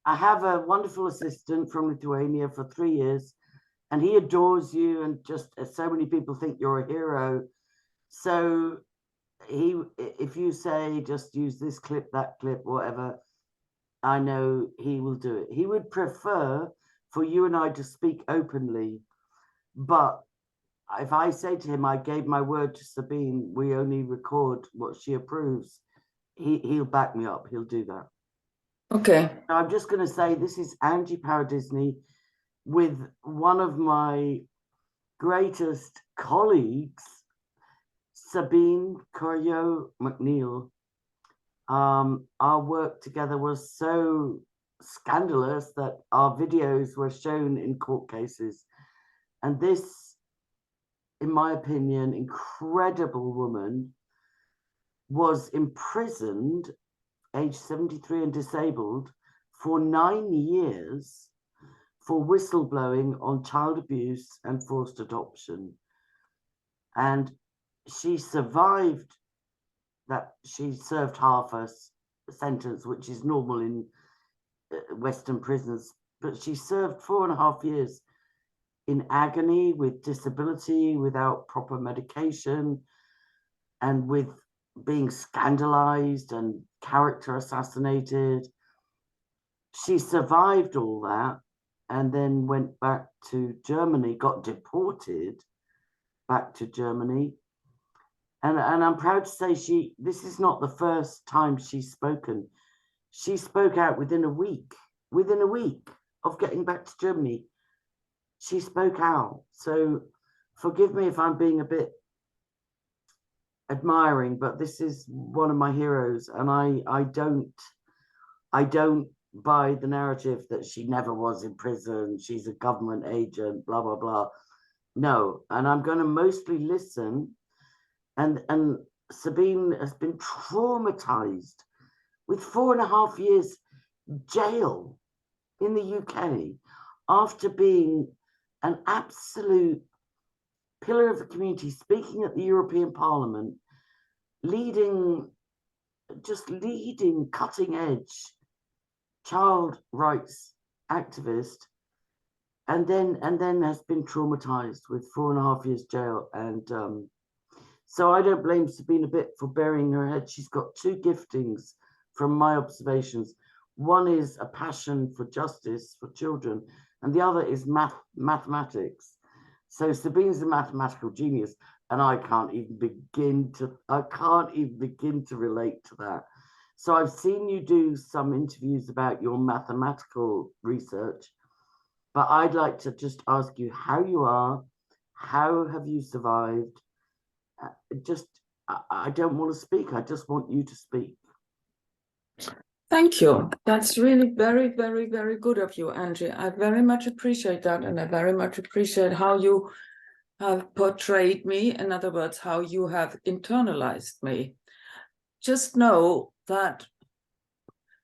I have a wonderful assistant from Lithuania for 3 years, and he adores you, and just so many people think you're a hero. So if you say just use this clip, that clip, whatever, I know he will do it. He would prefer for you and I to speak openly, but if I say to him, I gave my word to Sabine, we only record what she approves, he'll back me up. He'll do that. Okay. Now, I'm just going to say this is Angie Paradisney with one of my greatest colleagues, Sabine Coryo McNeil. Our work together was so scandalous that our videos were shown in court cases. And this, in my opinion, incredible woman was imprisoned, age 73 and disabled, for 9 years for whistleblowing on child abuse and forced adoption. And she survived that. She served half a sentence, which is normal in Western prisons, but she served 4.5 years in agony, with disability, without proper medication, and with being scandalized and character assassinated. She survived all that and then went back to Germany, got deported back to Germany. And I'm proud to say this is not the first time she's spoken. She spoke out within a week of getting back to Germany. She spoke out. So forgive me if I'm being a bit admiring, but this is one of my heroes. And I don't buy the narrative that she never was in prison, she's a government agent, blah, blah, blah. No, and I'm going to mostly listen. And Sabine has been traumatized with 4.5 years jail in the UK after being an absolute pillar of the community, speaking at the European Parliament, leading cutting edge child rights activist, and then has been traumatized with 4.5 years jail. And so I don't blame Sabine a bit for burying her head. She's got two giftings from my observations. One is a passion for justice for children, and the other is mathematics. So Sabine's a mathematical genius, and I can't even begin to relate to that. So I've seen you do some interviews about your mathematical research, but I'd like to just ask you how you are, how have you survived? I don't want to speak. I just want you to speak. Thank you. That's really very, very, very good of you, Angie. I very much appreciate that. And I very much appreciate how you have portrayed me. In other words, how you have internalized me. Just know that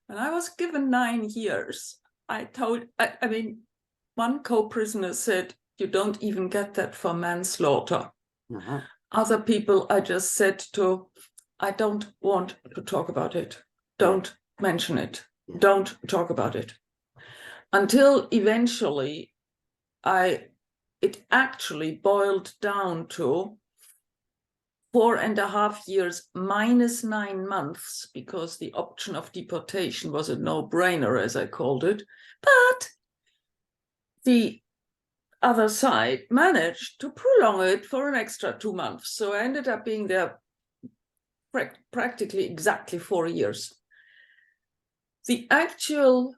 when I was given 9 years, I mean, one co-prisoner said, you don't even get that for manslaughter. Uh-huh. Other people I just said to, I don't want to talk about it. Don't mention it. Don't talk about it. Until eventually it actually boiled down to 4.5 years minus 9 months, because the option of deportation was a no-brainer, as I called it. But the other side managed to prolong it for an extra 2 months. So I ended up being there practically exactly 4 years. The actual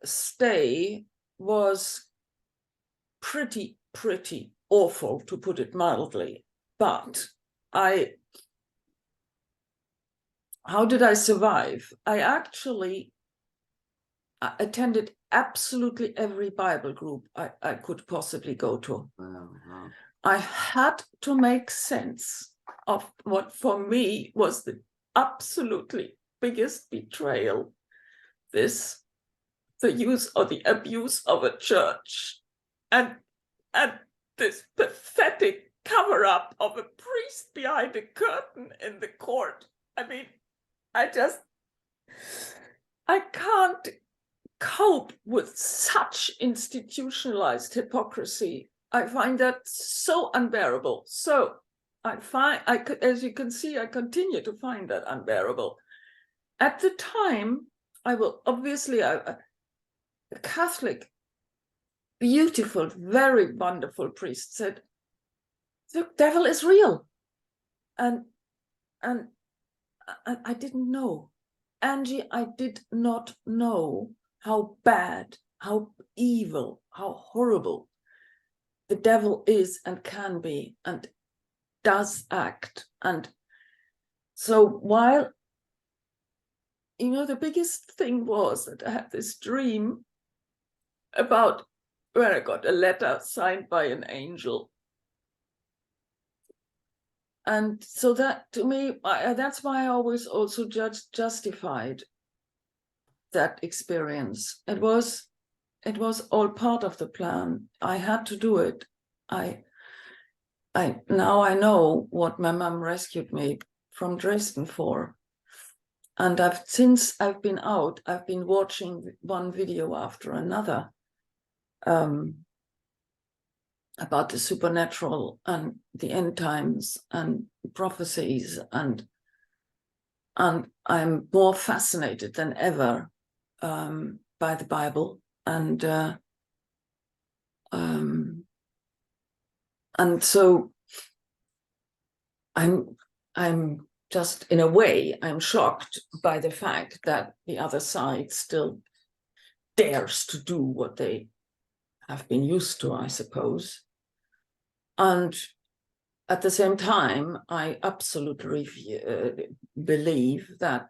stay was pretty awful, to put it mildly. But how did I survive? I actually attended absolutely every Bible group I could possibly go to. Wow. I had to make sense of what for me was the absolutely biggest betrayal, the use or the abuse of a church, and this pathetic cover-up of a priest behind a curtain in the court. I mean, I can't cope with such institutionalized hypocrisy. I find that so unbearable. So as you can see, I continue to find that unbearable. At the time, I will obviously, a Catholic, beautiful, very wonderful priest said, the devil is real. And I didn't know. Angie, I did not know how bad, how evil, how horrible the devil is and can be and does act. And so while, the biggest thing was that I had this dream about where I got a letter signed by an angel. And so that, to me, that's why I always also justified that experience. It was all part of the plan. I had to do it. Now I know what my mom rescued me from Dresden for. And since I've been out, I've been watching one video after another about the supernatural and the end times and prophecies, and I'm more fascinated than ever by the Bible, and so I'm just, in a way, I'm shocked by the fact that the other side still dares to do what they have been used to, I suppose. And at the same time, I absolutely believe that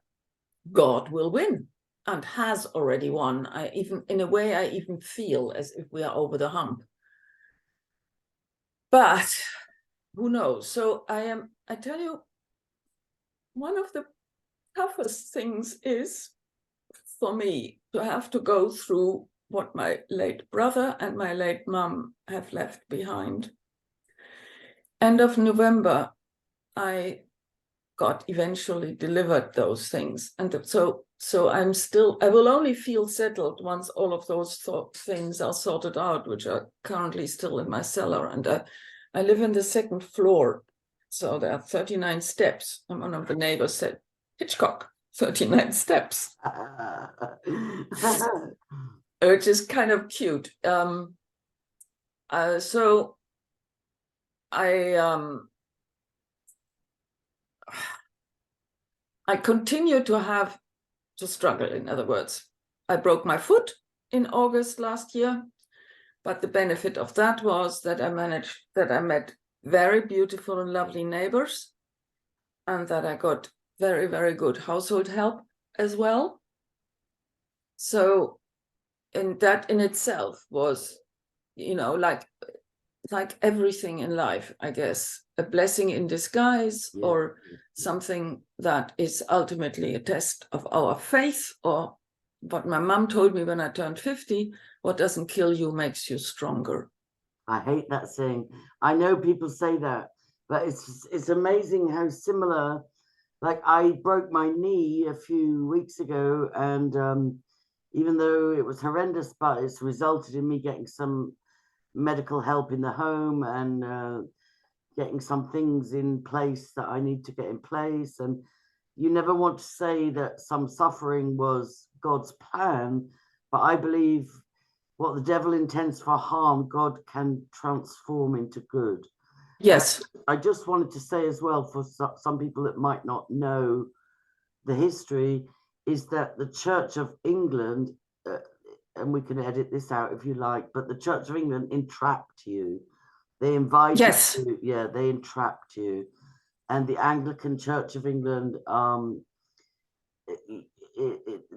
God will win and has already won. In a way, I even feel as if we are over the hump. But who knows? So I tell you, one of the toughest things is for me to have to go through what my late brother and my late mum have left behind. End of November, I got eventually delivered those things. And so I will only feel settled once all of those things are sorted out, which are currently still in my cellar. And I live in the second floor. So there are 39 steps. And one of the neighbors said, Hitchcock, 39 steps. Which is kind of cute. So I continue to struggle, in other words. I broke my foot in August last year, but the benefit of that was that I met very beautiful and lovely neighbors, and that I got very, very good household help as well. So, and that in itself was, like everything in life, I guess, a blessing in disguise, or something that is ultimately a test of our faith, or what my mom told me when I turned 50, what doesn't kill you makes you stronger. I hate that saying. I know people say that, but it's amazing how similar, like I broke my knee a few weeks ago, and even though it was horrendous, but it's resulted in me getting some medical help in the home and getting some things in place that I need to get in place. And you never want to say that some suffering was God's plan, but I believe what the devil intends for harm, God can transform into good. Yes. I just wanted to say as well, for some people that might not know the history, is that the Church of England, and we can edit this out if you like, but the Church of England entrapped you. They invited you, they entrapped you. And the Anglican Church of England,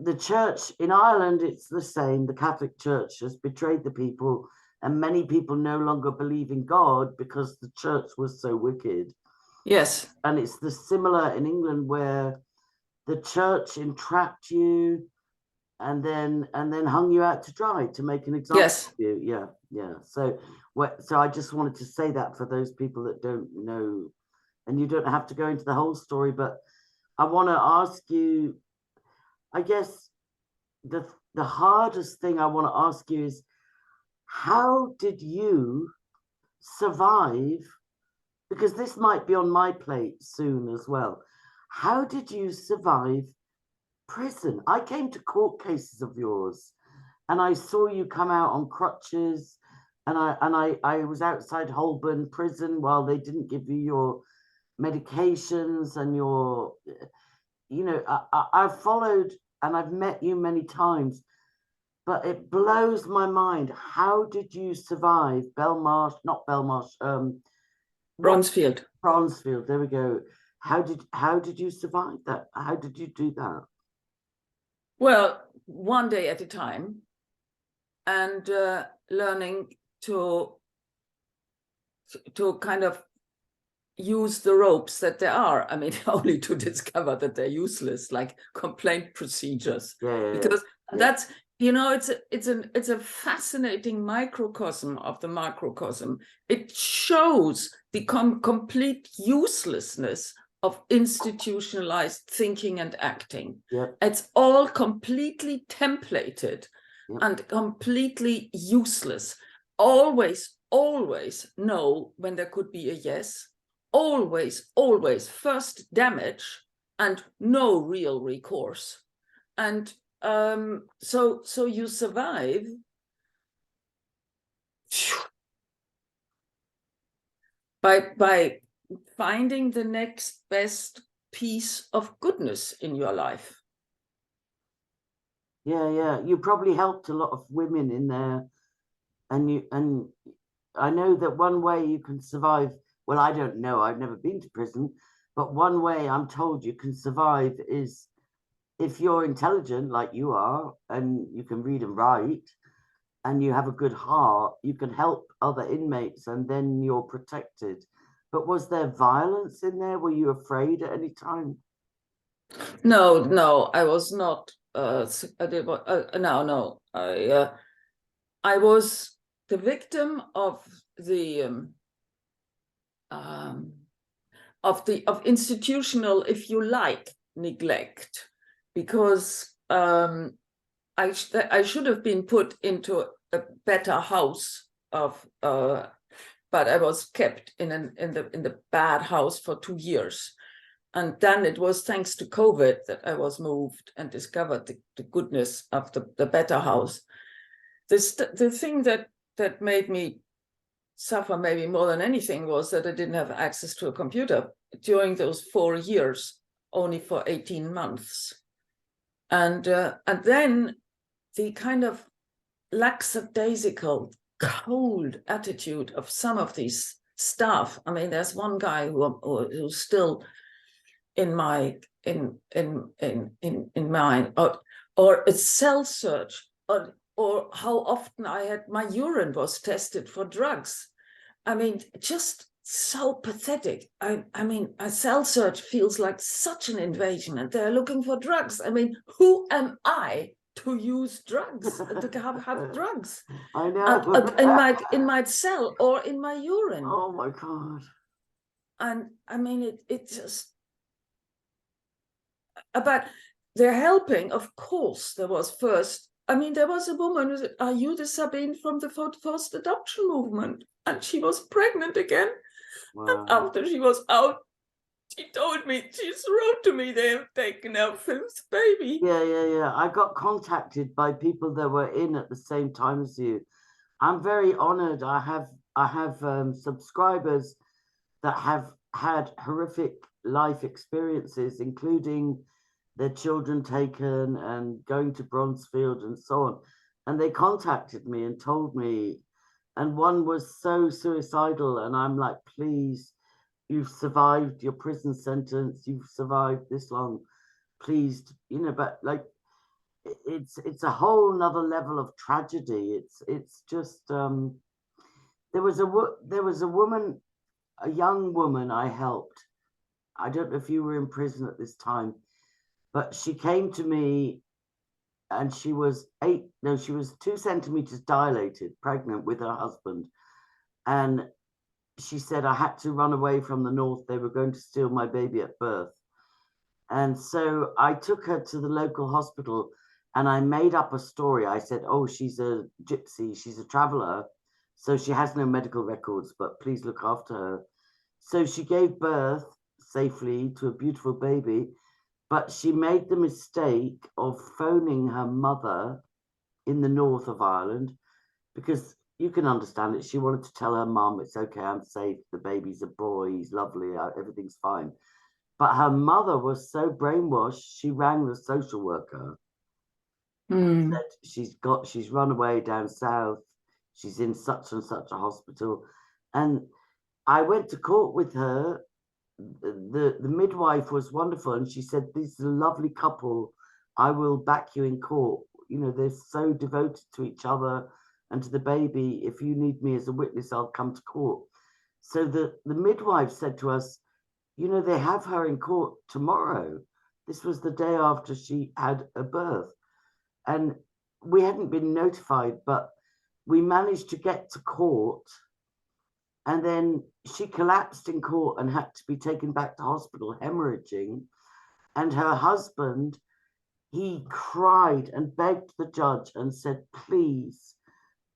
the church in Ireland, it's the same. The Catholic Church has betrayed the people, and many people no longer believe in God because the church was so wicked. Yes. And it's the similar in England, where the church entrapped you and then hung you out to dry to make an example of you. Yeah. So I just wanted to say that for those people that don't know, and you don't have to go into the whole story, but I want to ask you, I guess, the hardest thing I want to ask you is, how did you survive? Because this might be on my plate soon as well. How did you survive prison? I came to court cases of yours, and I saw you come out on crutches, and I was outside Holborn prison while they didn't give you your medications and your, you know, I've followed and I've met you many times, but it blows my mind. How did you survive Belmarsh, not Belmarsh, Bronzefield. Bronzefield, there we go. How did you survive that? How did you do that? Well, one day at a time, and learning to kind of use the ropes that there are. I mean, only to discover that they're useless, like complaint procedures. Because that's, you know, it's a fascinating microcosm of the macrocosm. It shows the complete uselessness of institutionalized thinking and acting. It's all completely templated and completely useless. Always know when there could be a yes. Always first damage and no real recourse. And so you survive by finding the next best piece of goodness in your life. Yeah. You probably helped a lot of women in there, and I know that one way you can survive. Well, I don't know. I've never been to prison, but one way I'm told you can survive is if you're intelligent like you are, and you can read and write, and you have a good heart, you can help other inmates, and then you're protected. But was there violence in there? Were you afraid at any time? No, I was not. I was the victim of institutional, if you like, neglect, because I should have been put into a better house but I was kept in the bad house for 2 years. And then it was thanks to COVID that I was moved and discovered the goodness of the better house. The thing that made me suffer maybe more than anything was that I didn't have access to a computer during those 4 years, only for 18 months. And then the kind of lackadaisical, cold attitude of some of these staff. I mean, there's one guy who's still in my mind, or a cell search, or how often my urine was tested for drugs. I mean, just so pathetic. I mean, a cell search feels like such an invasion, and they're looking for drugs. I mean, who am I to use drugs, to have drugs? I know. in my cell or in my urine. Oh my God. And I mean, it just, but they're helping, of course. There was a woman who said, "Are you the Sabine from the forced adoption movement?" And she was pregnant again. Wow. And after she was out, she wrote to me, they have taken our 5th baby. Yeah. I got contacted by people that were in at the same time as you. I'm very honored. I have subscribers that have had horrific life experiences, including their children taken and going to Bronzefield and so on. And they contacted me and told me, and one was so suicidal, and I'm like, please, you've survived your prison sentence, you've survived this long, please, you know. But like, it's a whole nother level of tragedy. It's just there was a woman, a young woman I helped. I don't know if you were in prison at this time, but she came to me, and she was 2 centimeters dilated, pregnant with her husband. And she said, I had to run away from the north. They were going to steal my baby at birth. And so I took her to the local hospital, And I made up a story. I said, oh, she's a gypsy, she's a traveler, so she has no medical records, but please look after her. So she gave birth safely to a beautiful baby, but she made the mistake of phoning her mother in the north of Ireland, because you can understand it. She wanted to tell her mum, it's okay, I'm safe, the baby's a boy, he's lovely, everything's fine. But her mother was so brainwashed, she rang the social worker. Said she's run away down south, she's in such and such a hospital. And I went to court with her. The midwife was wonderful, and she said, this is a lovely couple, I will back you in court. You know, they're so devoted to each other and to the baby. If you need me as a witness, I'll come to court. So the midwife said to us, you know, they have her in court tomorrow. This was the day after she had a birth. And we hadn't been notified, but we managed to get to court. And then she collapsed in court and had to be taken back to hospital, hemorrhaging. And her husband, he cried and begged the judge and said, please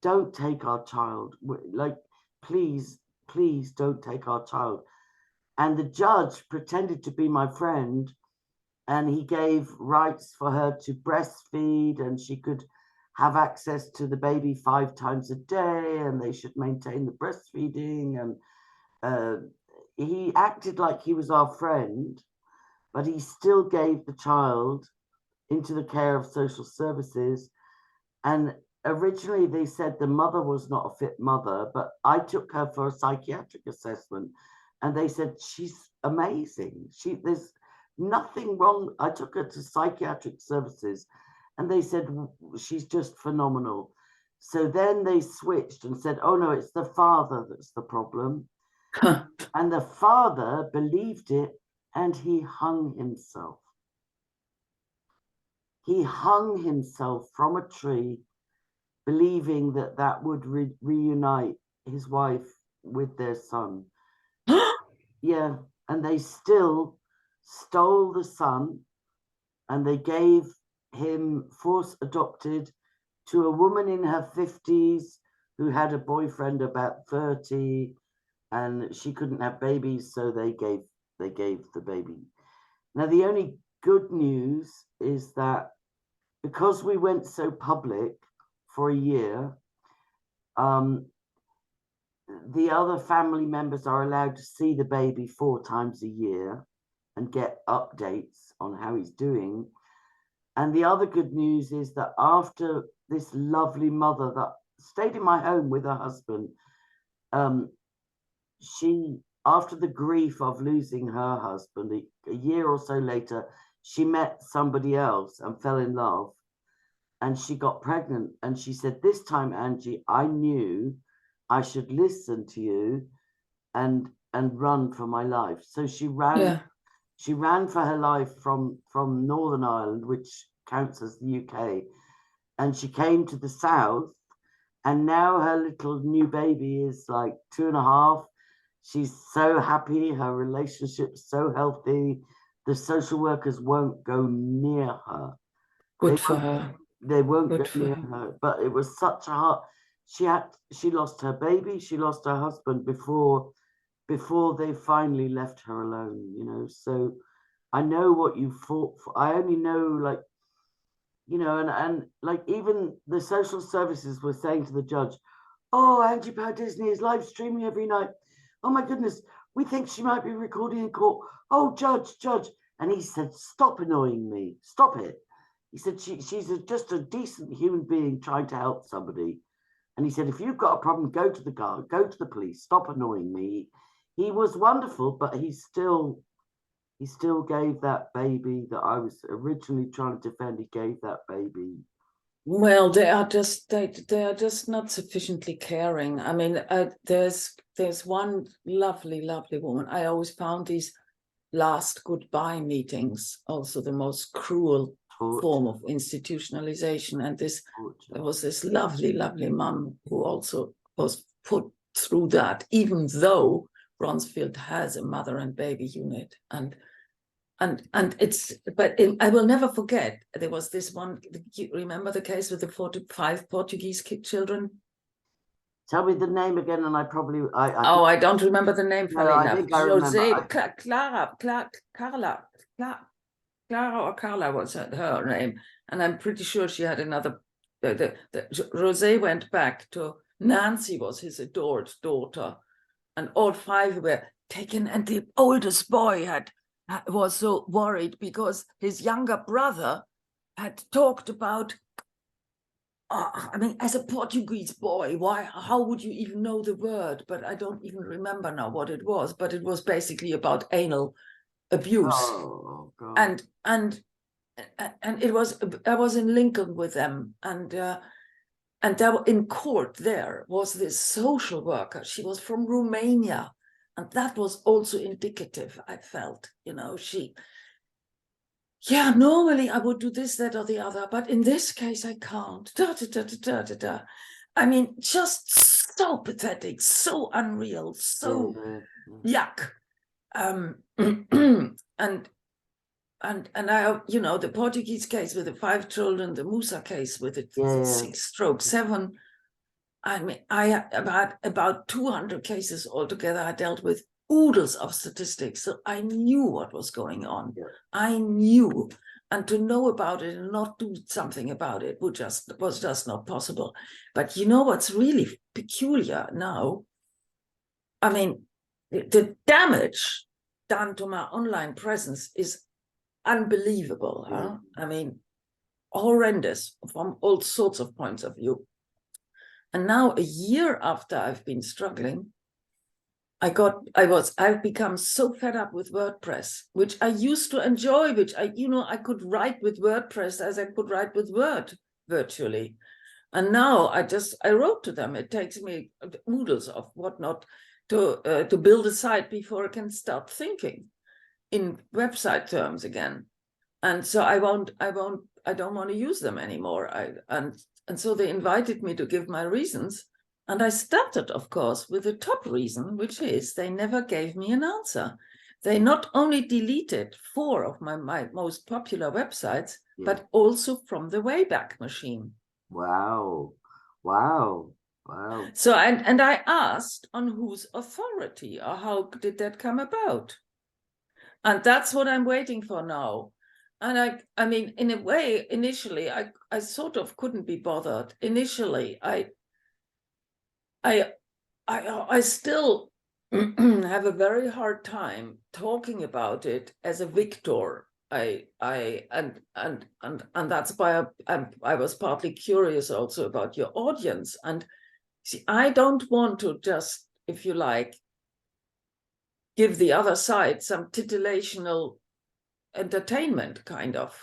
don't take our child. Like, please, please don't take our child. And the judge pretended to be my friend, and he gave rights for her to breastfeed, and she could have access to the baby 5 times a day, and they should maintain the breastfeeding. And he acted like he was our friend, but he still gave the child into the care of social services. And originally they said the mother was not a fit mother, but I took her for a psychiatric assessment, and they said she's amazing. There's nothing wrong. I took her to psychiatric services, and they said she's just phenomenal. So then they switched and said, oh no, it's the father that's the problem. And the father believed it, and he hung himself. He hung himself from a tree, believing that that would reunite his wife with their son. Yeah, and they still stole the son, and they gave him force adopted to a woman in her 50s who had a boyfriend about 30, and she couldn't have babies, so they gave the baby. Now the only good news is that because we went so public for a year, the other family members are allowed to see the baby 4 times a year and get updates on how he's doing. And the other good news is that after this lovely mother that stayed in my home with her husband, she, after the grief of losing her husband, a year or so later, she met somebody else and fell in love, and she got pregnant. And she said, this time, Angie, I knew I should listen to you and run for my life. So she ran. Yeah. She ran for her life from Northern Ireland, which counts as the UK, and she came to the south, and now her little new baby is like 2.5. She's so happy. Her relationship's so healthy. The social workers won't go near her. Good for her. They won't go near her. But it was such a hard. She lost her baby. She lost her husband before they finally left her alone, you know. So I know what you fought for. I only know, like, you know, and like even the social services were saying to the judge, oh, Angie Power Disney is live streaming every night. Oh my goodness, we think she might be recording in court. Oh, judge. And he said, stop annoying me. Stop it. He said, she's just a decent human being trying to help somebody. And he said, if you've got a problem, go to the guard, go to the police, stop annoying me. He was wonderful, but he still gave that baby that I was originally trying to defend. He gave that baby. Well, they are just not sufficiently caring. I mean, there's one lovely woman. I always found these last goodbye meetings also the most cruel form of institutionalization. And there was this lovely mum who also was put through that, even though Bronzefield has a mother and baby unit. And I will never forget, there was this one, you remember the case with the 45 Portuguese children? Tell me the name again, and I probably I don't remember the name, funny I enough. think I remember. Clara or Carla was her name, and I'm pretty sure she had another. Jose went back to Nancy, was his adored daughter, and all 5 were taken, and the oldest boy was so worried because his younger brother had talked about, I mean, as a Portuguese boy, how would you even know the word? But I don't even remember now what it was, but it was basically about anal abuse. Oh, God. And it was, I was in Lincoln with them, and there in court there was this social worker. She was from Romania, and that was also indicative, I felt, normally I would do this, that, or the other, but in this case I can't. I mean, just so pathetic, so unreal, so yuck. And I, the Portuguese case with the 5 children, the Musa case with the 6/7. I mean, I had about 200 cases altogether. I dealt with oodles of statistics, so I knew what was going on. Yeah. I knew, and to know about it and not do something about it was just not possible. But you know what's really peculiar now? I mean, the damage done to my online presence is unbelievable. Huh? I mean, horrendous from all sorts of points of view. And now, a year after I've been struggling, I've become so fed up with WordPress, which I used to enjoy, which I could write with WordPress as I could write with Word virtually. And now I wrote to them. It takes me oodles of whatnot to build a site before I can start thinking in website terms again. And so I don't want to use them anymore. And so they invited me to give my reasons. And I started, of course, with the top reason, which is they never gave me an answer. They not only deleted 4 of my most popular websites, but also from the Wayback Machine. Wow. Wow. Wow. So, and I asked on whose authority, or how did that come about? And that's what I'm waiting for now. And I mean, in a way, initially, I sort of couldn't be bothered. Initially, I still have a very hard time talking about it as a victor. And that's why I was partly curious also about your audience. And see, I don't want to just, if you like, give the other side some titillational entertainment kind of,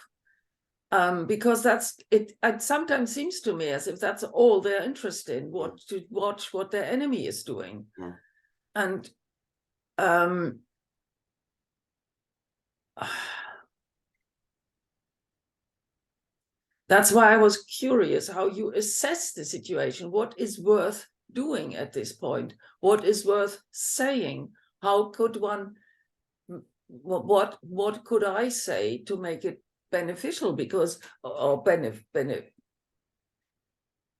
because that's it. It sometimes seems to me as if that's all they're interested in, to watch what their enemy is doing. And that's why I was curious how you assess the situation. What is worth doing at this point? What is worth saying? How could one, what could I say to make it beneficial? Because, or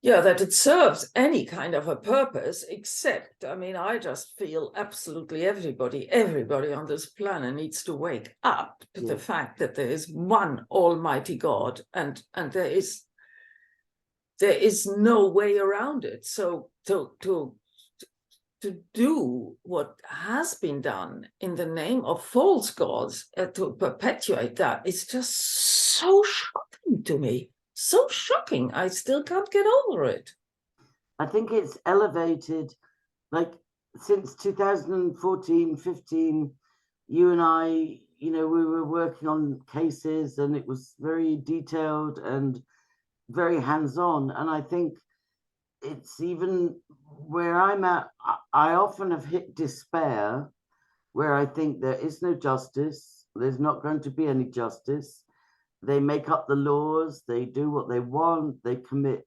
that it serves any kind of a purpose, except, I mean, I just feel absolutely everybody on this planet needs to wake up to the fact that there is one almighty God, and there is no way around it. So to do what has been done in the name of false gods, to perpetuate that, is just so shocking to me. So shocking. I still can't get over it. I think it's elevated, like, since 2014, 15, you and I, we were working on cases, and it was very detailed and very hands-on. And I think it's even where I'm at, I often have hit despair, where I think there is no justice. There's not going to be any justice. They make up the laws. They do what they want. They're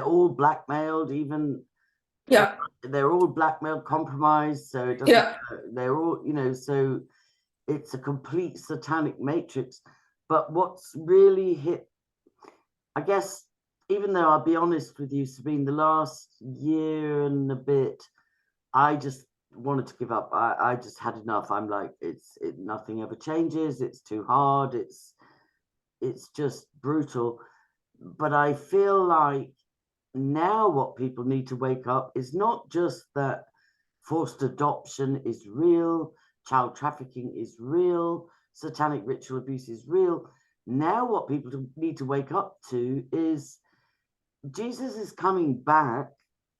all blackmailed, even. They're all blackmailed, compromised. So it doesn't, they're all, so it's a complete satanic matrix. But what's really hit, I guess, even though I'll be honest with you, Sabine, the last year and a bit, I just wanted to give up. I just had enough. I'm like, nothing ever changes. It's too hard. It's just brutal. But I feel like now what people need to wake up is not just that forced adoption is real, child trafficking is real, satanic ritual abuse is real. Now what people need to wake up to is Jesus is coming back.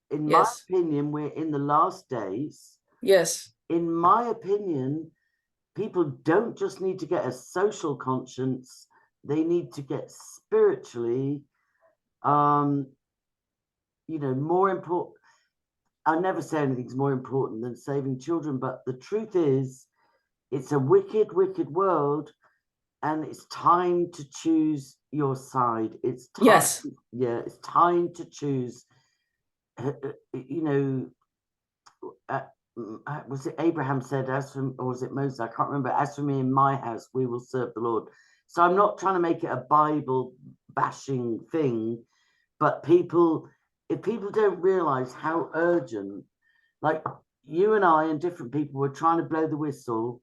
In my opinion, we're in the last days. Yes. In my opinion, people don't just need to get a social conscience, they need to get spiritually, more important. I never say anything's more important than saving children, but the truth is, it's a wicked, wicked world, and it's time to choose your side. It's time, it's time to choose. Was it Abraham said, or was it Moses? I can't remember. As for me and my house, we will serve the Lord. So I'm not trying to make it a Bible bashing thing, but if people don't realize how urgent, like you and I and different people were trying to blow the whistle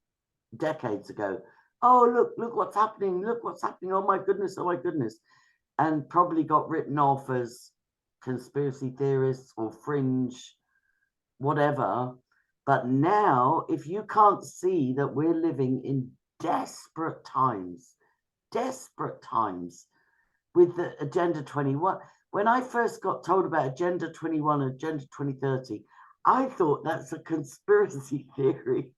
decades ago. Oh, look what's happening. Look what's happening. Oh my goodness. Oh my goodness. And probably got written off as conspiracy theorists or fringe, whatever. But now, if you can't see that we're living in desperate times with the Agenda 21. When I first got told about Agenda 21 and Agenda 2030, I thought that's a conspiracy theory.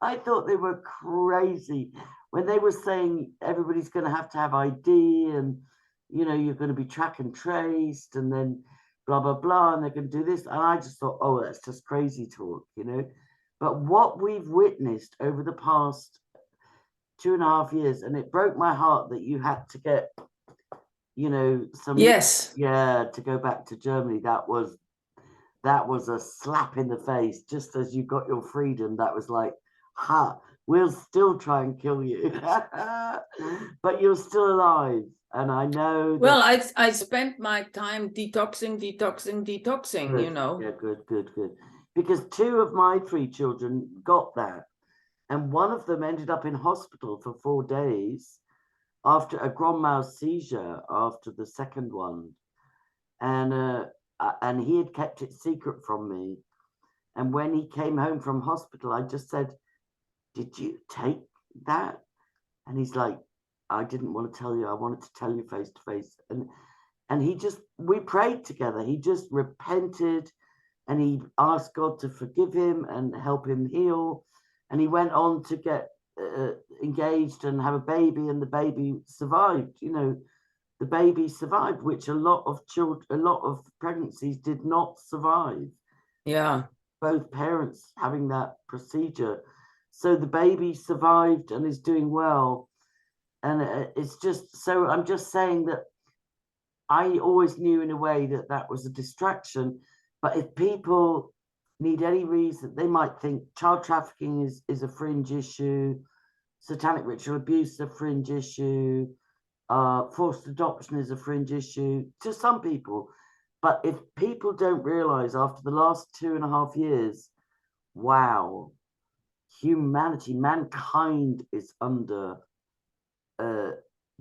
I thought they were crazy when they were saying everybody's going to have ID and, you're going to be track and traced and then blah, blah, blah, and they're going to do this. And I just thought, oh, that's just crazy talk, But what we've witnessed over the past 2.5 years, and it broke my heart that you had to get, to go back to Germany. That was a slap in the face. Just as you got your freedom, that was like, we'll still try and kill you, but you're still alive. And I know that. Well, I spent my time detoxing, good. Yeah, good. Because 2 of my 3 children got that. And one of them ended up in hospital for 4 days after a grand mal seizure after the second one. And he had kept it secret from me. And when he came home from hospital, I just said, did you take that? And he's like, I didn't want to tell you. I wanted to tell you face to face. And we prayed together. He just repented and he asked God to forgive him and help him heal. And he went on to get engaged and have a baby, and the baby survived. The baby survived, which a lot of pregnancies did not survive. Yeah. Both parents having that procedure. So the baby survived and is doing well. And it's just, so I'm just saying that I always knew in a way that was a distraction. But if people need any reason, they might think child trafficking is a fringe issue, satanic ritual abuse is a fringe issue, forced adoption is a fringe issue to some people. But if people don't realize after the last 2.5 years, wow, mankind is under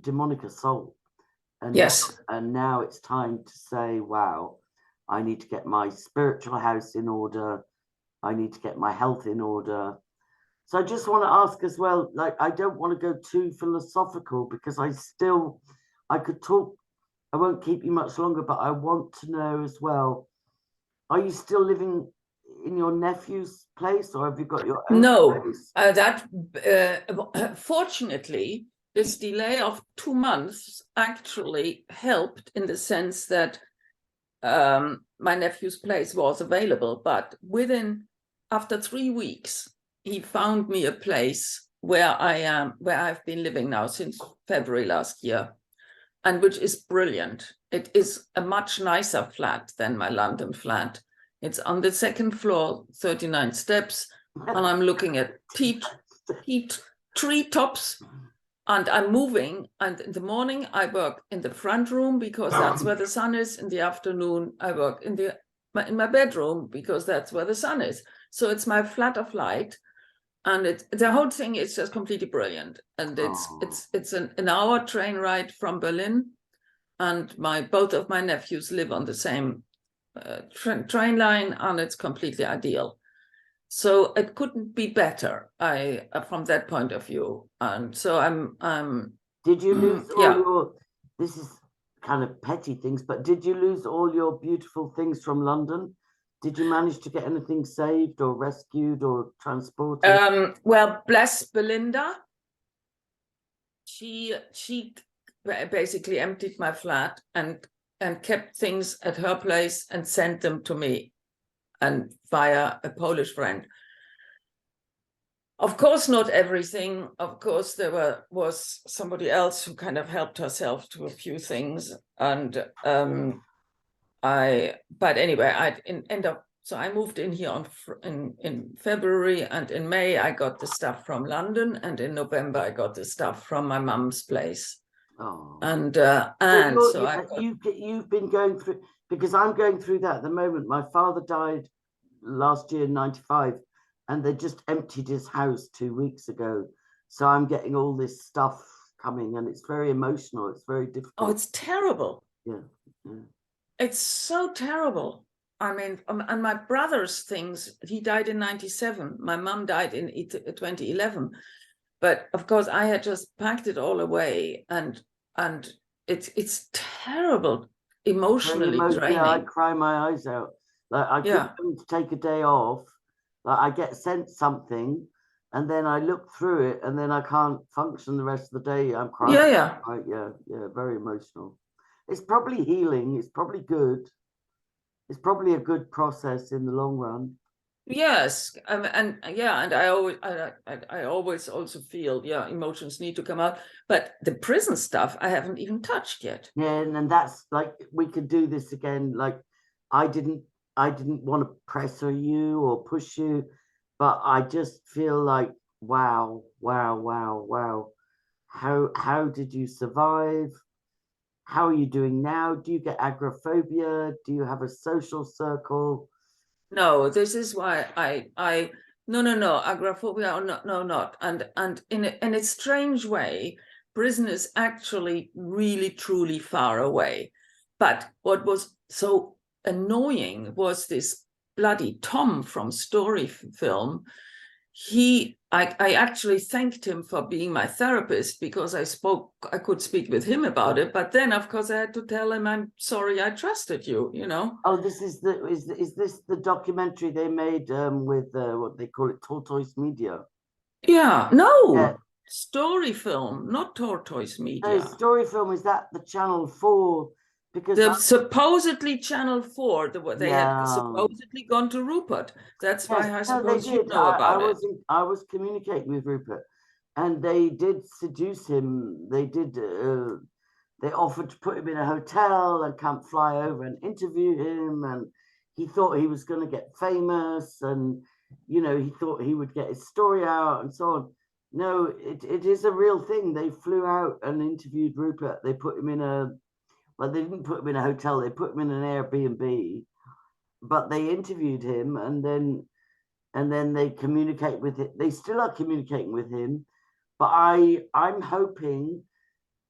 demonic assault. And and now it's time to say, wow, I need to get my spiritual house in order. I need to get my health in order. So I just want to ask as well, like, I don't want to go too philosophical because I could talk. I won't keep you much longer, but I want to know as well, are you still living in your nephew's place, or have you got your own place? Fortunately, this delay of 2 months actually helped in the sense that my nephew's place was available, but after 3 weeks, he found me a place where I've been living now since February last year, and which is brilliant. It is a much nicer flat than my London flat. It's on the 2nd floor, 39 steps, and I'm looking at peat treetops, and I'm moving. And in the morning, I work in the front room because that's where the sun is. In the afternoon, I work in my bedroom because that's where the sun is. So it's my flat of light, and the whole thing is just completely brilliant. And it's an hour train ride from Berlin, and both of my nephews live on the same train line, and it's completely ideal. So it couldn't be better, from that point of view. And so I'm. Did you lose all yeah. your? This is kind of petty things, but did you lose all your beautiful things from London? Did you manage to get anything saved or rescued or transported? Well, bless Belinda. She basically emptied my flat and kept things at her place and sent them to me, and via a Polish friend. Of course, not everything. Of course, there was somebody else who kind of helped herself to a few things, and but anyway, so I moved in here in February, and in May I got the stuff from London, and in November I got the stuff from my mum's place. Oh. And so you've been going through, because I'm going through that at the moment. My father died last year, 95, and they just emptied his house 2 weeks ago. So I'm getting all this stuff coming, and it's very emotional. It's very difficult. Oh, it's terrible. Yeah. It's so terrible. I mean, and my brother's things, he died in 97. My mum died in 2011. But of course, I had just packed it all away, and it's terrible, emotionally draining. Yeah, I cry my eyes out. Like I keep going to take a day off. Like I get sent something, and then I look through it, and then I can't function the rest of the day. I'm crying. Yeah, very emotional. It's probably healing. It's probably good. It's probably a good process in the long run. Yes, and I always also feel emotions need to come out, but the prison stuff I haven't even touched yet. Yeah, and that's like, we could do this again. Like I didn't want to pressure you or push you, but I just feel like wow. How did you survive? How are you doing now? Do you get agoraphobia? Do you have a social circle? No, this is why no, agoraphobia, no, not. And in a strange way, prison is actually really, truly far away. But what was so annoying was this bloody Tom from Story Film. I actually thanked him for being my therapist, because I could speak with him about it. But then, of course, I had to tell him, I'm sorry I trusted you, you know. Oh, this is this the documentary they made with what they call it, Tortoise Media? Yeah, no. Story Film, not Tortoise Media. No, Story Film, is that the Channel 4? Because supposedly Channel 4, they had supposedly gone to Rupert. That's why I suppose you know about it. I was communicating with Rupert, and they did seduce him. They did. They offered to put him in a hotel and come fly over and interview him, and he thought he was going to get famous, and he thought he would get his story out and so on. No, it is a real thing. They flew out and interviewed Rupert. They put him in they didn't put him in a hotel. They put him in an Airbnb, but they interviewed him, and then they communicate with it. They still are communicating with him, but I'm hoping,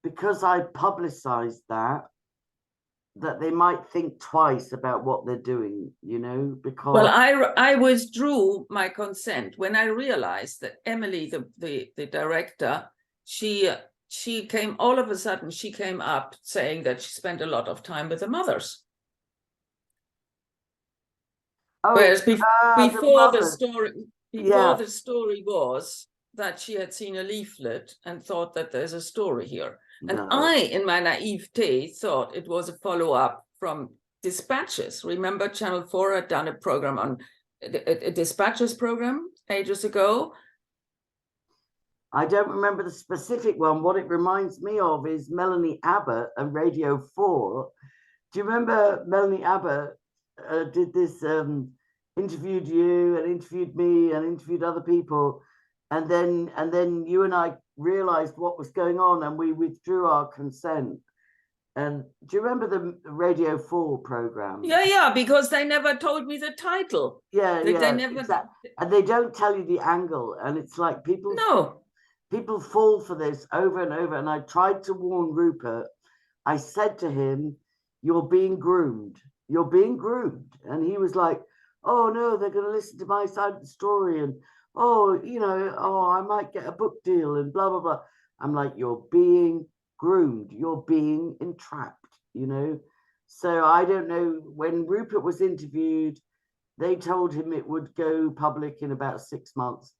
because I publicized that they might think twice about what they're doing, because... Well, I withdrew my consent when I realized that Emily, the director, she came, all of a sudden, she came up saying that she spent a lot of time with the mothers. Oh, whereas before the story was that she had seen a leaflet and thought that there's a story here. And I, in my naivete, thought it was a follow-up from Dispatches. Remember, Channel 4 had done a program on a Dispatches program ages ago. I don't remember the specific one. What it reminds me of is Melanie Abbott and Radio 4. Do you remember Melanie Abbott did this, interviewed you and interviewed me and interviewed other people, And then you and I realized what was going on, and we withdrew our consent. And do you remember the Radio 4 program? Yeah, because they never told me the title. Yeah, they never. Exactly. And they don't tell you the angle, and it's like people fall for this over and over. And I tried to warn Rupert. I said to him, "You're being groomed. You're being groomed." And he was like, "Oh no, they're going to listen to my side of the story, and I might get a book deal and blah blah blah." I'm like, "You're being groomed. You're being entrapped." So I don't know. When Rupert was interviewed, they told him it would go public in about 6 months.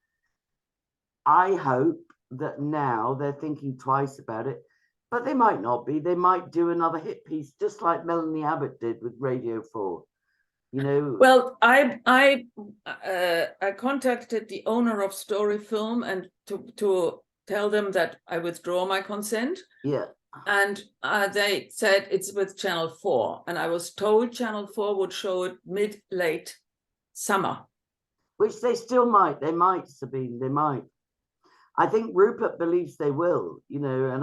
I hope that now they're thinking twice about it, but they might not be. They might do another hit piece, just like Melanie Abbott did with Radio 4. Well, I contacted the owner of Story Film and to tell them that I withdraw my consent. Yeah. And they said it's with Channel 4. And I was told Channel 4 would show it mid-late summer. Which they still might. They might, Sabine. They might. I think Rupert believes they will, and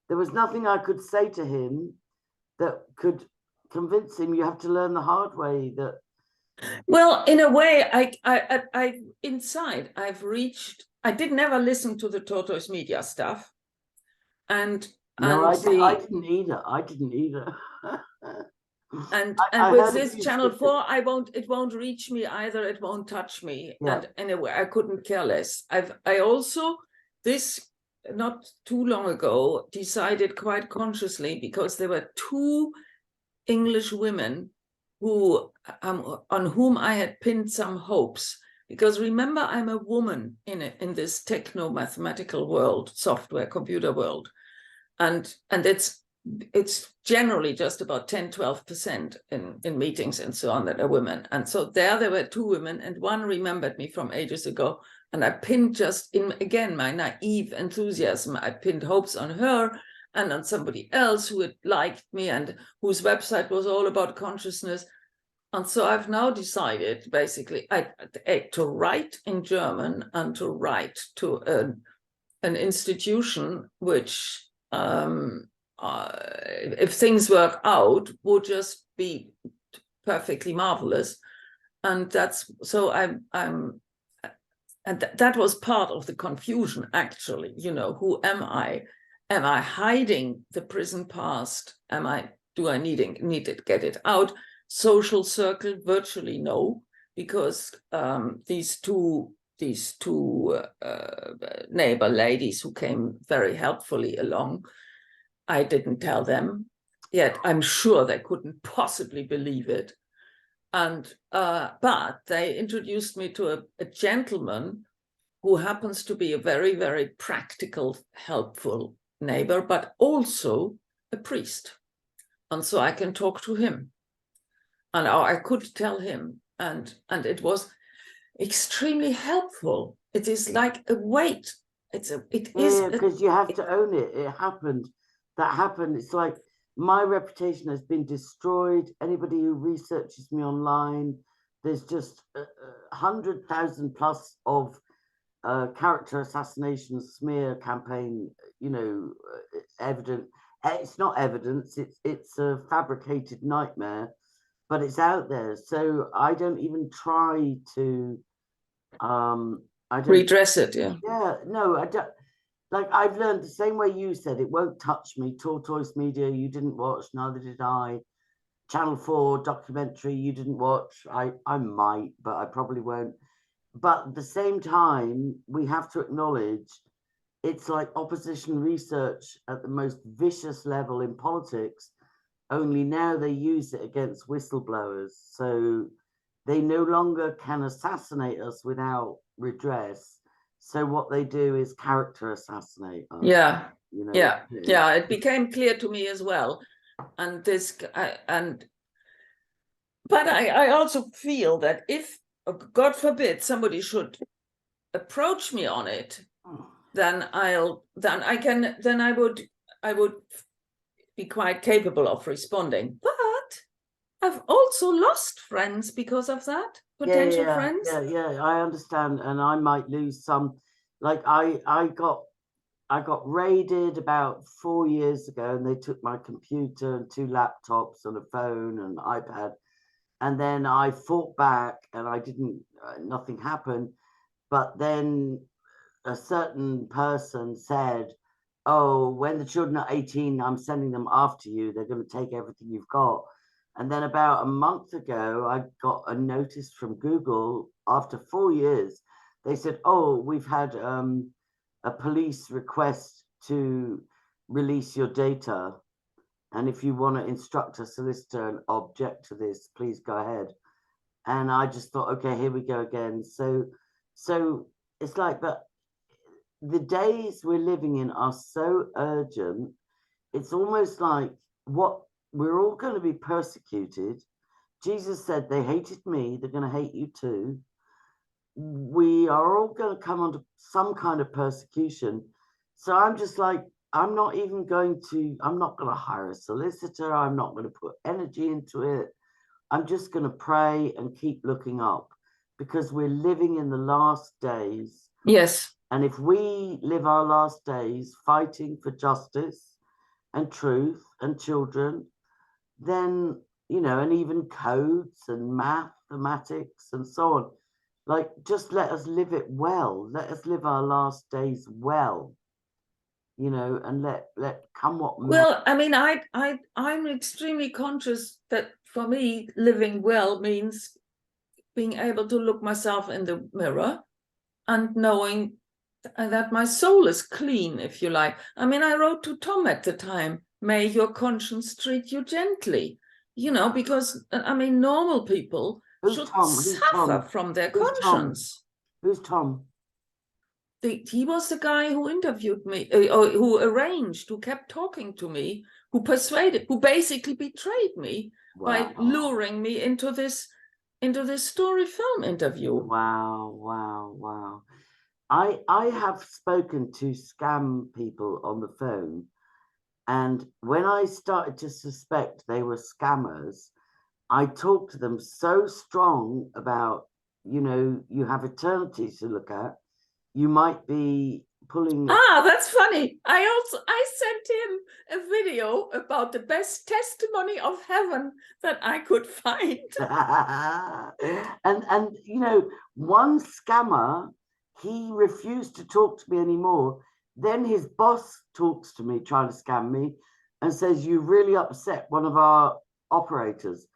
there was nothing I could say to him that could convince him. You have to learn the hard way that. Well, in a way, I inside I've reached. I did never listen to the Tortoise Media stuff, and no, I didn't either. I didn't either. And with this Channel 4, it won't reach me either. It won't touch me. Yeah. And anyway, I couldn't care less. I also, this not too long ago, decided quite consciously, because there were 2 English women who on whom I had pinned some hopes. Because remember, I'm a woman in this techno-mathematical world, software, computer world. And it's generally just about 10-12% in meetings and so on that are women. And so there were 2 women, and one remembered me from ages ago, and I pinned, just in again my naive enthusiasm, I pinned hopes on her and on somebody else who had liked me and whose website was all about consciousness. And so I've now decided basically to write in German and to write to an institution which if things work out, would just be perfectly marvelous. And that's so and that was part of the confusion, actually. Who am I? Am I hiding the prison past? Do I need to get it out? Social circle, virtually no, because these two neighbor ladies who came very helpfully along, I didn't tell them, yet I'm sure they couldn't possibly believe it. And but they introduced me to a gentleman who happens to be a very, very practical, helpful neighbor, but also a priest. And so I can talk to him. And I could tell him, and it was extremely helpful. It is like a weight. It is because you have to own it. It happened. That happened. It's like my reputation has been destroyed. Anybody who researches me online, there's just 100,000 plus of character assassination smear campaign. Evident. It's not evidence. It's a fabricated nightmare, but it's out there. So I don't even try to. I don't redress it. Yeah. Yeah. No, I don't. Like, I've learned the same way you said, it won't touch me. Tortoise Media, you didn't watch, neither did I. Channel 4 documentary, you didn't watch. I might, but I probably won't. But at the same time, we have to acknowledge it's like opposition research at the most vicious level in politics, only now they use it against whistleblowers. So they no longer can assassinate us without redress. So what they do is character assassinate us. Yeah, yeah. It became clear to me as well, and but I also feel that if, God forbid, somebody should approach me on it, then I would be quite capable of responding. But I've also lost friends because of that. Potential friends. Yeah, I understand, and I might lose some. like I got raided about 4 years ago, and they took my computer and 2 laptops and a phone and iPad. And then I fought back, and I didn't, nothing happened. But then a certain person said, oh, when the children are 18, I'm sending them after you. They're going to take everything you've got. And then about a month ago, I got a notice from Google after 4 years. They said, oh, we've had a police request to release your data. And if you want to instruct a solicitor and object to this, please go ahead. And I just thought, okay, here we go again. So it's like, but the days we're living in are so urgent. It's almost like what we're all going to be persecuted. Jesus said they hated me, they're going to hate you too. We are all going to come under some kind of persecution. So I'm just like, I'm not going to hire a solicitor. I'm not going to put energy into it. I'm just going to pray and keep looking up, because we're living in the last days. Yes. And if we live our last days fighting for justice and truth and children, then, you know, and even codes and mathematics and so on, like, just let us live it well. Let us live our last days well, you know, and let come what may. Well, I mean, I'm extremely conscious that for me, living well means being able to look myself in the mirror and knowing that my soul is clean, if you like. I mean, I wrote to Tom at the time, may your conscience treat you gently, you know, because, I mean, normal people should suffer from their conscience. Who's Tom? He was the guy who interviewed me, or who arranged, who kept talking to me, who persuaded, who basically betrayed me by luring me into this story film interview. Wow. I have spoken to scam people on the phone, and when I started to suspect they were scammers, I talked to them so strong about, you know, you have eternity to look at. You might be pulling. That's funny. I sent him a video about the best testimony of heaven that I could find. and you know, one scammer, he refused to talk to me anymore. Then his boss talks to me, trying to scam me, and says, you really upset one of our operators.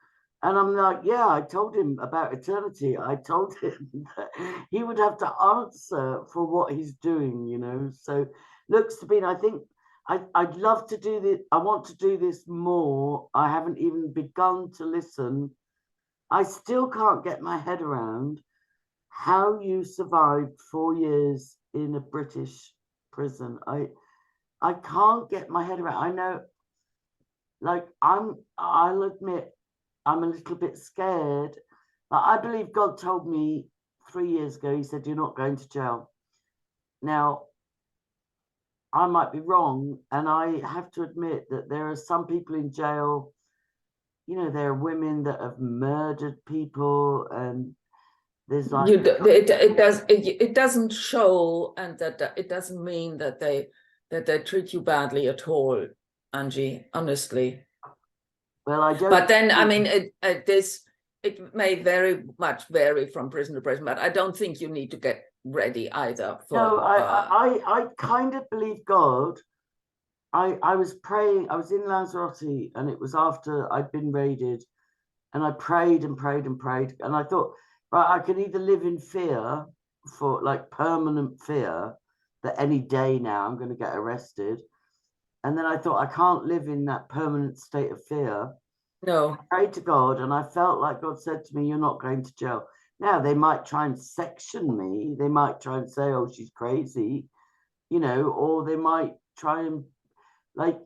And I'm like, yeah, I told him about eternity. I told him that he would have to answer for what he's doing, you know. So look, Sabine, I think I'd love to do this. I want to do this more. I haven't even begun to listen. I still can't get my head around how you survived 4 years in a British prison. I can't get my head around. I know, like, I'll admit, I'm a little bit scared. I believe God told me 3 years ago, he said, you're not going to jail. Now, I might be wrong, and I have to admit that there are some people in jail, you know, there are women that have murdered people, and there's like... It doesn't show, and that it doesn't mean that they treat you badly at all, Angie, honestly. Well, I don't. But then, I mean, it may very much vary from prison to prison, but I don't think you need to get ready either. No, I kind of believe God. I was praying. I was in Lanzarote, and it was after I'd been raided, and I prayed and prayed and prayed, and I thought, right, I can either live in fear, for like permanent fear that any day now I'm going to get arrested. And then I thought, I can't live in that permanent state of fear. No. I prayed to God, and I felt like God said to me, you're not going to jail. Now, they might try and section me. They might try and say, oh, she's crazy, you know, or they might try and, like,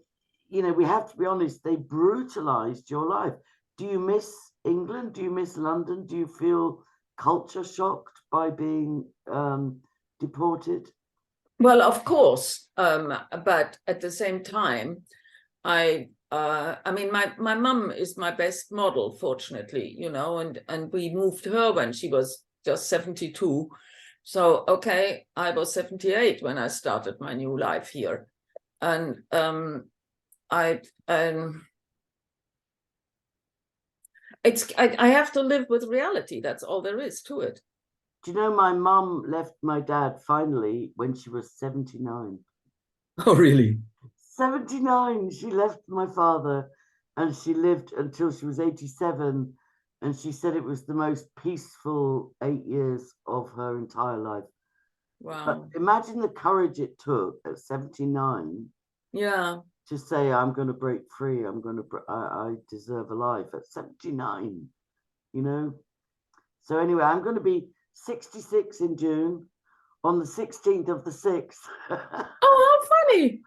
you know, we have to be honest, they brutalized your life. Do you miss England? Do you miss London? Do you feel culture shocked by being deported? Well, of course, but at the same time, I mean, my mum is my best model, fortunately, you know, and we moved her when she was just 72, So, okay, I was 78 when I started my new life here. And I have to live with reality. That's all there is to it. Do you know my mum left my dad finally when she was 79? Oh, really? 79. She left my father and she lived until she was 87. And she said it was the most peaceful 8 years of her entire life. Wow. But imagine the courage it took at 79. Yeah. To say, I'm going to break free. I deserve a life at 79, you know? So anyway, I'm going to be 66 in June on the 16th of the 6th. Oh, how funny.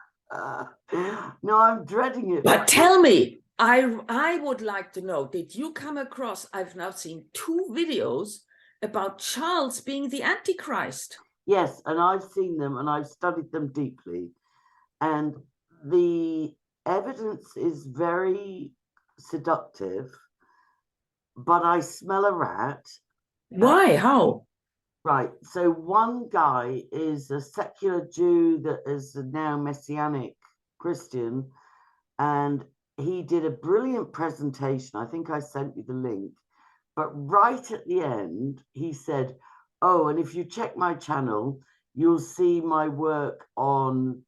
No, I'm dreading it. But tell me, I would like to know, did you come across, I've now seen 2 videos about Charles being the Antichrist. Yes, and I've seen them and I've studied them deeply. And the evidence is very seductive, but I smell a rat. Why? How? Right. So one guy is a secular Jew that is now Messianic Christian, and he did a brilliant presentation. I think I sent you the link. But right at the end, he said, "Oh, and if you check my channel, you'll see my work on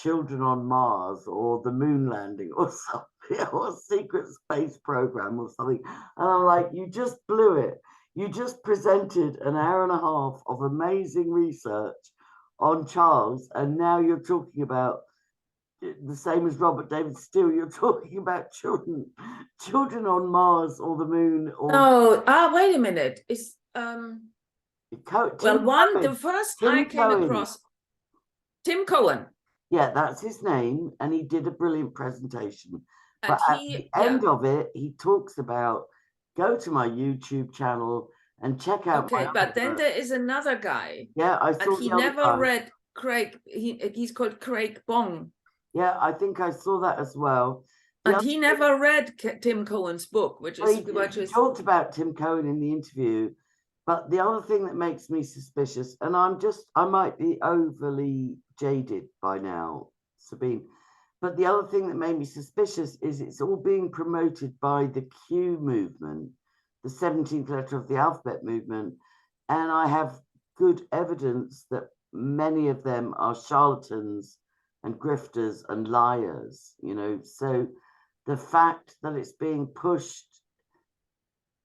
children on Mars or the moon landing or something, or secret space program or something." And I'm like, you just blew it. You just presented an hour and a half of amazing research on Charles, and now you're talking about the same as Robert David Steele. You're talking about children on Mars or the moon or wait a minute. Is the first Tim I came Cohen. across Tim Cohen. Yeah, that's his name, and he did a brilliant presentation. And but at the end of it, he talks about, go to my YouTube channel and check out. Okay, but then there is another guy. Yeah, I saw. And he never read Craig. He's called Craig Bong. Yeah, I think I saw that as well. And he never read Tim Cohen's book, which he talked about Tim Cohen in the interview. But the other thing that makes me suspicious, and I might be overly jaded by now, Sabine, but the other thing that made me suspicious is it's all being promoted by the Q movement, the 17th letter of the alphabet movement. And I have good evidence that many of them are charlatans and grifters and liars, So the fact that it's being pushed,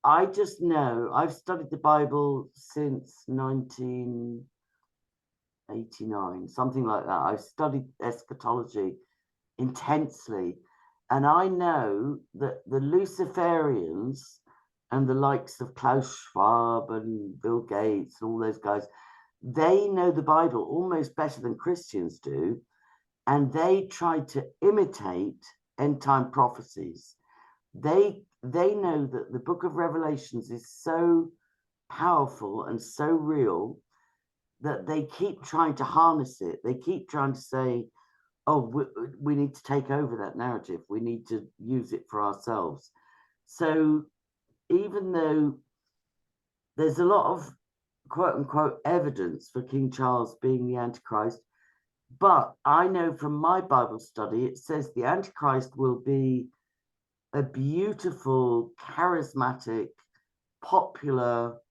I just know, I've studied the Bible since 1989, something like that. I've studied eschatology intensely. And I know that the Luciferians and the likes of Klaus Schwab and Bill Gates and all those guys, they know the Bible almost better than Christians do. And they try to imitate end time prophecies. They know that the book of Revelations is so powerful and so real that they keep trying to harness it. They keep trying to say, oh, we need to take over that narrative. We need to use it for ourselves. So even though there's a lot of quote unquote evidence for King Charles being the Antichrist, but I know from my Bible study, it says the Antichrist will be a beautiful, charismatic, popular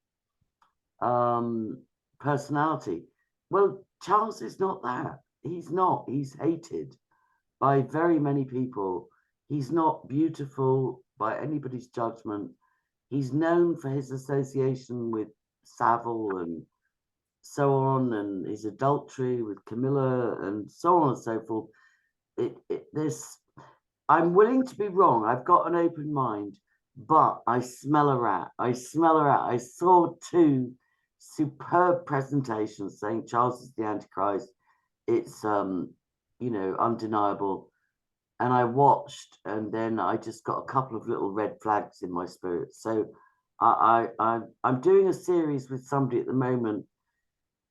personality. Well, Charles is not that. He's not. He's hated by very many people. He's not beautiful by anybody's judgment. He's known for his association with Savile and so on, and his adultery with Camilla and so on and so forth. I'm willing to be wrong. I've got an open mind, but I smell a rat. I saw 2 superb presentations saying Charles is the Antichrist. It's undeniable. And I watched, and then I just got a couple of little red flags in my spirit. So I'm doing a series with somebody at the moment,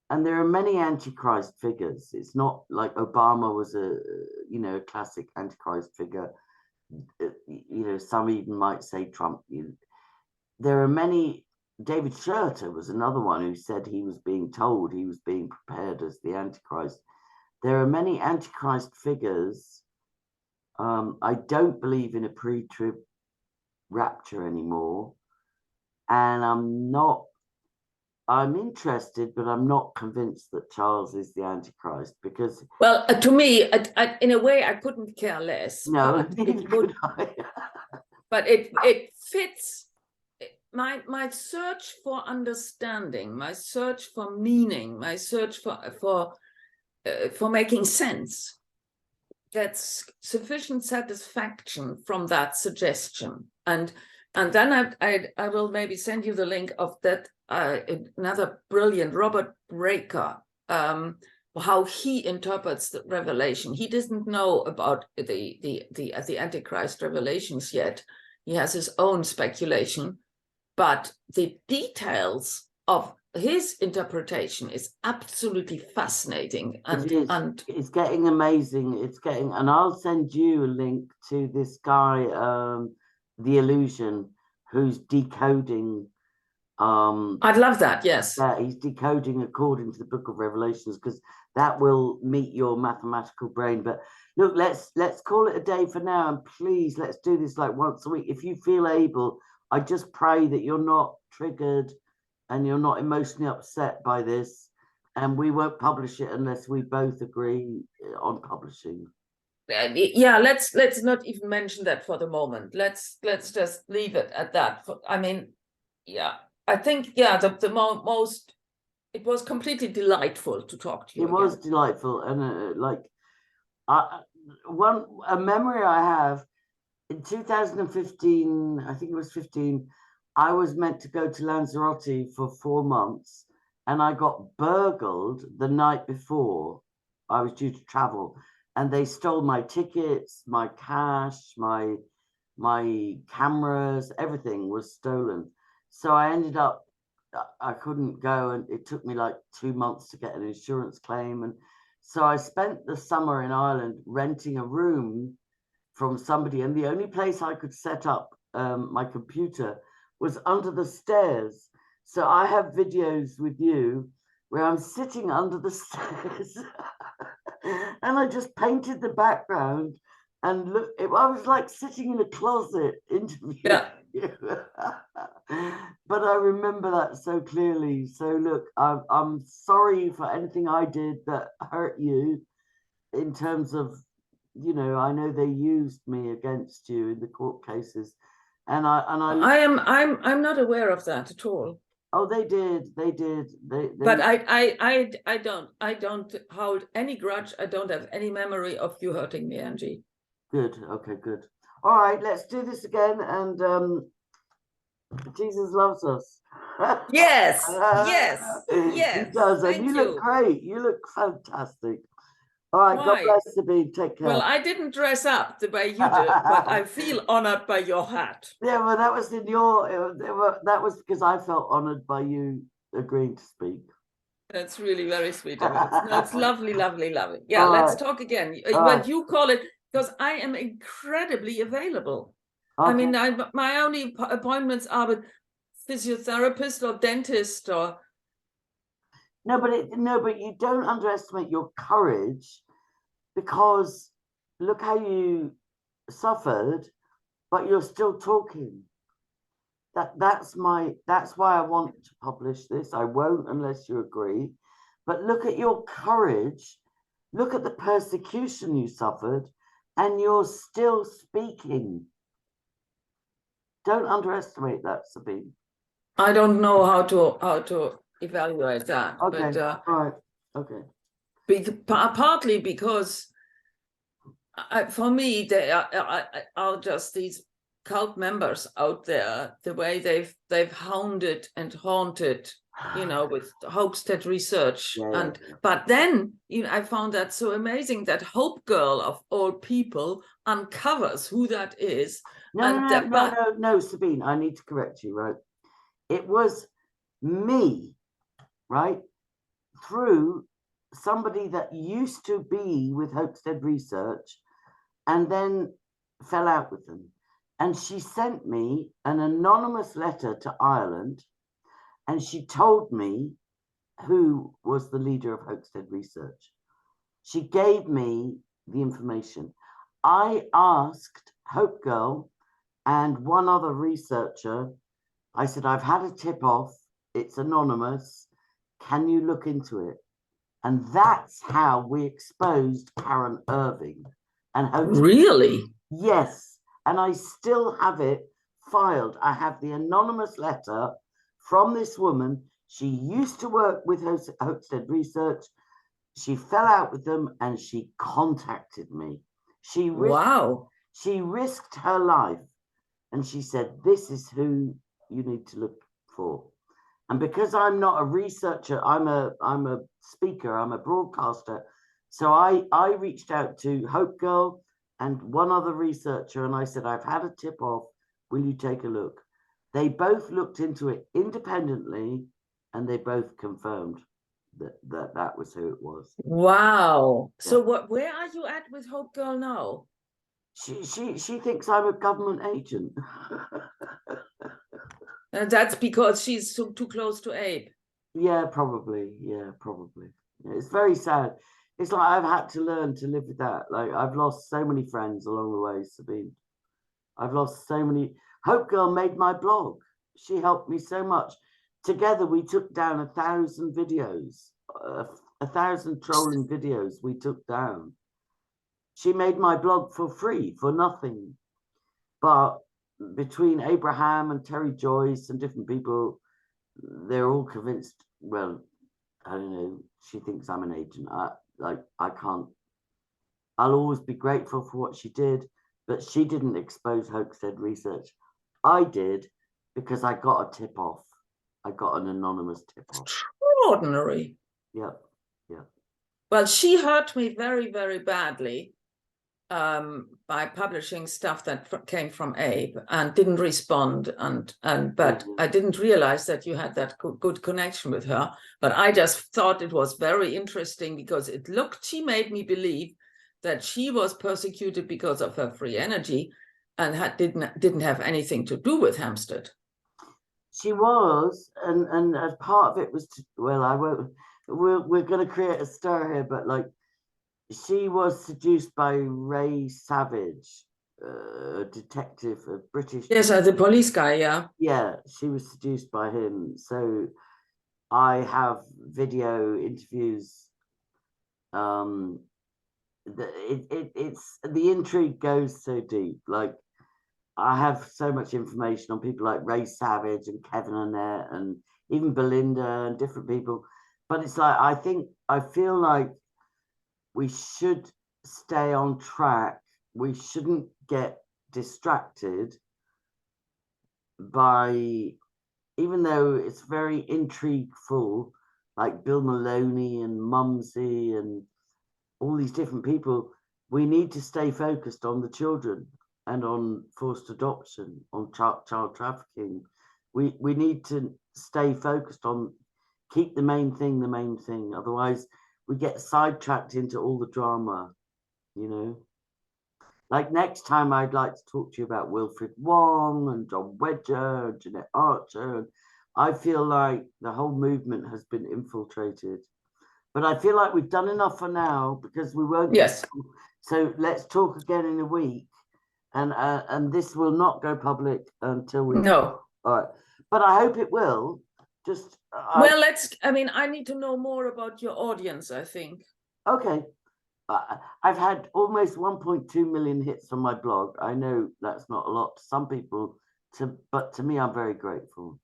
and there are many Antichrist figures. It's not like Obama was a classic Antichrist figure. Some even might say Trump. There are many David Schurter was another one who said he was being told he was being prepared as the Antichrist. There are many Antichrist figures. I don't believe in a pre-trib rapture anymore. And I'm interested, but I'm not convinced that Charles is the Antichrist because... Well, to me, in a way, I couldn't care less. No, but neither could I. But it fits my search for understanding, my search for meaning, my search for making sense. That's sufficient satisfaction from that suggestion, and then I will maybe send you the link of that another brilliant Robert Breaker, how he interprets the revelation. He doesn't know about the Antichrist revelations yet. He has his own speculation, but the details of his interpretation is absolutely fascinating. And it's getting amazing. It's getting, and I'll send you a link to this guy, The Illusion, who's decoding. I'd love that. Yes. Yeah, he's decoding according to the Book of Revelations, because that will meet your mathematical brain. But look, let's call it a day for now, and please let's do this like once a week if you feel able. I just pray that you're not triggered and you're not emotionally upset by this, and we won't publish it unless we both agree on publishing. Yeah, let's not even mention that for the moment. Let's just leave it at that. I mean, yeah, I think, yeah, the most, it was completely delightful to talk to you. It was delightful, and like a memory I have in 2015, I think it was 15, I was meant to go to Lanzarote for 4 months, and I got burgled the night before I was due to travel, and they stole my tickets, my cash, my cameras, everything was stolen. So I ended up, I couldn't go, and it took me like 2 months to get an insurance claim. And so I spent the summer in Ireland renting a room from somebody, and the only place I could set up my computer was under the stairs. So I have videos with you where I'm sitting under the stairs and I just painted the background, and look, I was like sitting in a closet interviewing. Yeah. But I remember that so clearly. So look, I'm sorry for anything I did that hurt you in terms of, you know, I know they used me against you in the court cases, and I'm not aware of that at all. Oh, they did. But I don't hold any grudge. I don't have any memory of you hurting me, Angie. Good. Okay, good. All right, let's do this again. And Jesus loves us. Yes, yes, yes. He does. And Thank you look great. You look fantastic. All right, God bless, Sabine. Take care. Well, I didn't dress up the way you did, but I feel honored by your hat. Yeah, well, that was that was because I felt honored by you agreeing to speak. That's really very sweet of you. That's lovely, lovely, lovely. Yeah, let's talk again. But you call it, because I am incredibly available. Okay. I mean, my only appointments are with physiotherapist or dentist or... No, but you don't underestimate your courage, because look how you suffered, but you're still talking. That's why I want to publish this. I won't unless you agree. But look at your courage. Look at the persecution you suffered, and you're still speaking. Don't underestimate that, Sabine. I don't know how to evaluate that. Okay. But, all right. Okay. Partly because for me, they are just these cult members out there, the way they've hounded and haunted, you know, with Hoaxted research. But then, you know, I found that so amazing that Hope Girl of all people uncovers who that is. No, Sabine, I need to correct you, right? It was me, right? Through somebody that used to be with Hoaxted Research and then fell out with them. And she sent me an anonymous letter to Ireland and she told me who was the leader of Hoaxed Research. She gave me the information. I asked Hope Girl and one other researcher, I said, I've had a tip off, it's anonymous, can you look into it? And that's how we exposed Karen Irving. And Hoaxed. Really? Yes, and I still have it filed. I have the anonymous letter from this woman. She used to work with Hoaxed Research. She fell out with them and she contacted me. She risked her life, and she said, this is who you need to look for. And because I'm not a researcher, I'm a speaker, I'm a broadcaster. So I reached out to Hope Girl and one other researcher, and I said, I've had a tip off, will you take a look? They both looked into it independently, and they both confirmed that was who it was. Wow. Yeah. So where are you at with Hope Girl now? She thinks I'm a government agent. That's because she's too close to Abe. Yeah, probably. Yeah, probably. Yeah, it's very sad. It's like I've had to learn to live with that. Like I've lost so many friends along the way, Sabine. I've lost so many. Hope Girl made my blog. She helped me so much. Together we took down 1,000 videos, 1,000 trolling videos we took down. She made my blog for free, for nothing. But between Abraham and Terry Joyce and different people, they're all convinced, well, I don't know, she thinks I'm an agent. I can't. I'll always be grateful for what she did, but she didn't expose Hoaxed Research. I did, because I got a tip off. I got an anonymous tip off. Extraordinary. Yeah. Well, she hurt me very, very badly by publishing stuff that came from Abe and didn't respond. But I didn't realize that you had that good connection with her. But I just thought it was very interesting because she made me believe that she was persecuted because of her free energy and didn't have anything to do with Hampstead. She was, and as part of it was, we're going to create a stir here, but like, she was seduced by Ray Savage, a detective, a British. Yes, the police guy, yeah. Yeah, she was seduced by him. So I have video interviews. It's the intrigue goes so deep. Like I have so much information on people like Ray Savage and Kevin Annette and even Belinda and different people. But it's like I feel like we should stay on track. We shouldn't get distracted by, even though it's very intrigue-full, like Bill Maloney and Mumsy and all these different people, we need to stay focused on the children and on forced adoption, on child trafficking. We need to stay focused on, keep the main thing. Otherwise, we get sidetracked into all the drama, you know. Like next time, I'd like to talk to you about Wilfred Wong and John Wedger and Jeanette Archer. And I feel like the whole movement has been infiltrated. But I feel like we've done enough for now because we won't. Yes. So let's talk again in a week. And this will not go public until we. No. All right. But I hope it will. Just. Well, I need to know more about your audience, I think. Okay. I've had almost 1.2 million hits on my blog. I know that's not a lot to some people, but to me, I'm very grateful.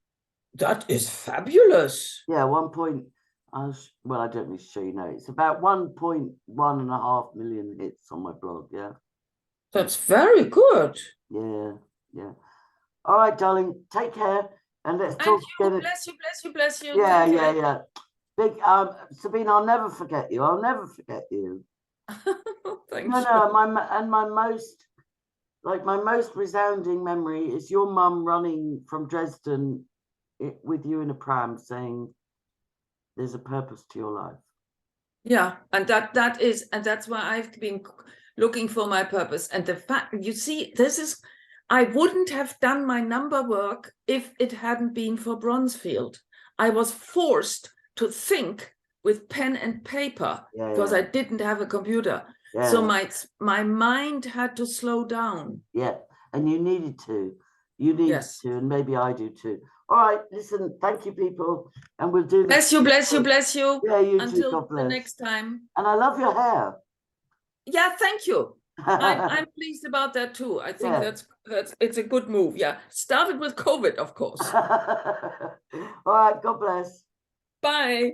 That is fabulous. Yeah, well, I don't need to show you now. It's about 1.1.5 million hits on my blog. Yeah. That's very good. Yeah. All right, darling. Take care, and let's talk again. Bless you. Yeah. Big Sabine, I'll never forget you. Thank you. My most resounding memory is your mum running from Dresden with you in a pram saying there's a purpose to your life. Yeah, and that's why I've been looking for my purpose. And the fact, you see, I wouldn't have done my number work if it hadn't been for Bronzefield. I was forced to think with pen and paper because I didn't have a computer. So my mind had to slow down. Yeah, and you needed to. You needed to, and maybe I do too. All right, listen, thank you, people. And we'll do this. Bless you, bless you, bless you. Yeah, you Until too, God bless. the next time. And I love your hair. Yeah, thank you. I'm pleased about that too. I think that's it's a good move. Yeah. Started with COVID, of course. All right, God bless. Bye.